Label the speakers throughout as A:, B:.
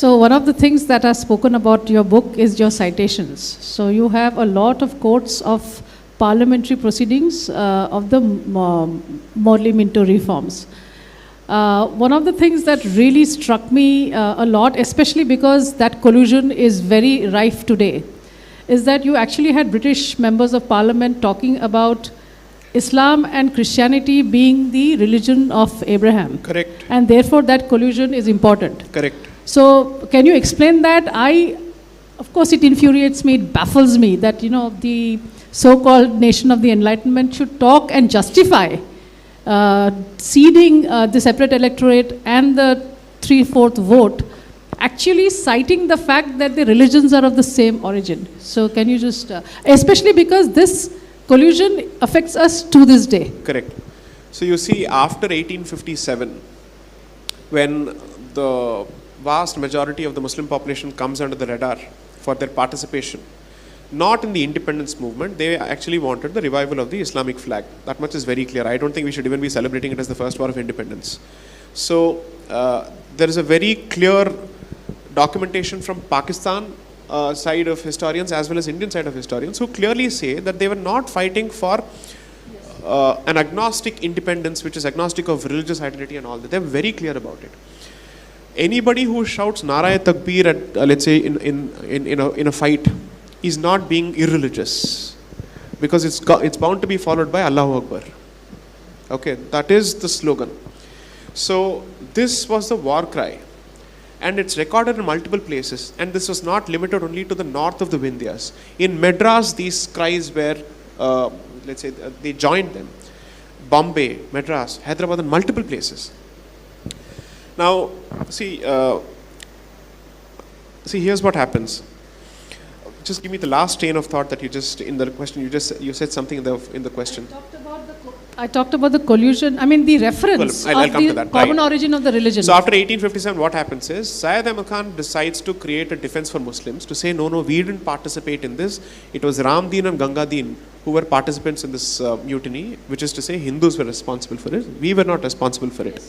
A: So one of the things that are spoken about your book is your citations. So you have a lot of quotes of parliamentary proceedings of the Morley Minto reforms. One of the things that really struck me a lot, especially because that collusion is very rife today, is that you actually had British members of parliament talking about Islam and Christianity being the religion of Abraham.
B: Correct.
A: And therefore that collusion is important.
B: Correct.
A: So can you explain that? Of course it infuriates me, it baffles me that, the so-called nation of the Enlightenment should talk and justify ceding the separate electorate and the 3/4 vote, actually citing the fact that the religions are of the same origin. So can you just, especially because this collusion affects us to this day.
B: Correct. So you see, after 1857, when the vast majority of the Muslim population comes under the radar for their participation, not in the independence movement, they actually wanted the revival of the Islamic flag. That much is very clear. I don't think we should even be celebrating it as the first war of independence. So there is a very clear documentation from Pakistan side of historians as well as Indian side of historians who clearly say that they were not fighting for an agnostic independence which is agnostic of religious identity and all that. They're very clear about it. Anybody who shouts Nara-e-Takbir at let's say in a fight is not being irreligious, because it's bound to be followed by Allahu Akbar. Okay, that is the slogan. So this was the war cry, and it's recorded in multiple places, and this was not limited only to the north of the Vindhyas. In Madras, these cries were let's say they joined them. Bombay, Madras, Hyderabad, and multiple places. Now see here's what happens. Just give me the last train of thought that you just in the question. You said something in the question.
A: I talked about the collusion. I mean the reference
B: I'll
A: of
B: come
A: the
B: to that.
A: common
B: Right.
A: origin of the religion.
B: So after 1857, what happens is Sai Deepak Khan decides to create a defense for Muslims to say no, we didn't participate in this. It was Ramdeen and Gangadeen who were participants in this mutiny, which is to say Hindus were responsible for it. We were not responsible for it.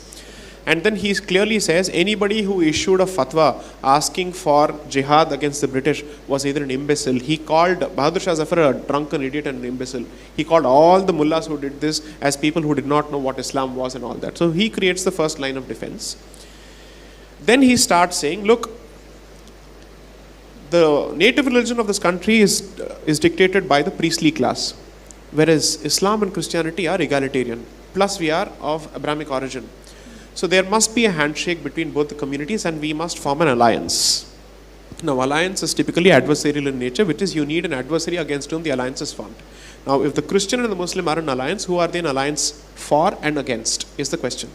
B: And then he clearly says anybody who issued a fatwa asking for jihad against the British was either an imbecile. He called Bahadur Shah Zafar a drunken idiot and an imbecile. He called all the mullahs who did this as people who did not know what Islam was and all that. So he creates the first line of defense. Then he starts saying, look, the native religion of this country is dictated by the priestly class, whereas Islam and Christianity are egalitarian, plus we are of Abrahamic origin. So there must be a handshake between both the communities and we must form an alliance. Now alliance is typically adversarial in nature, which is you need an adversary against whom the alliance is formed. Now if the Christian and the Muslim are in alliance, who are they in alliance for and against is the question.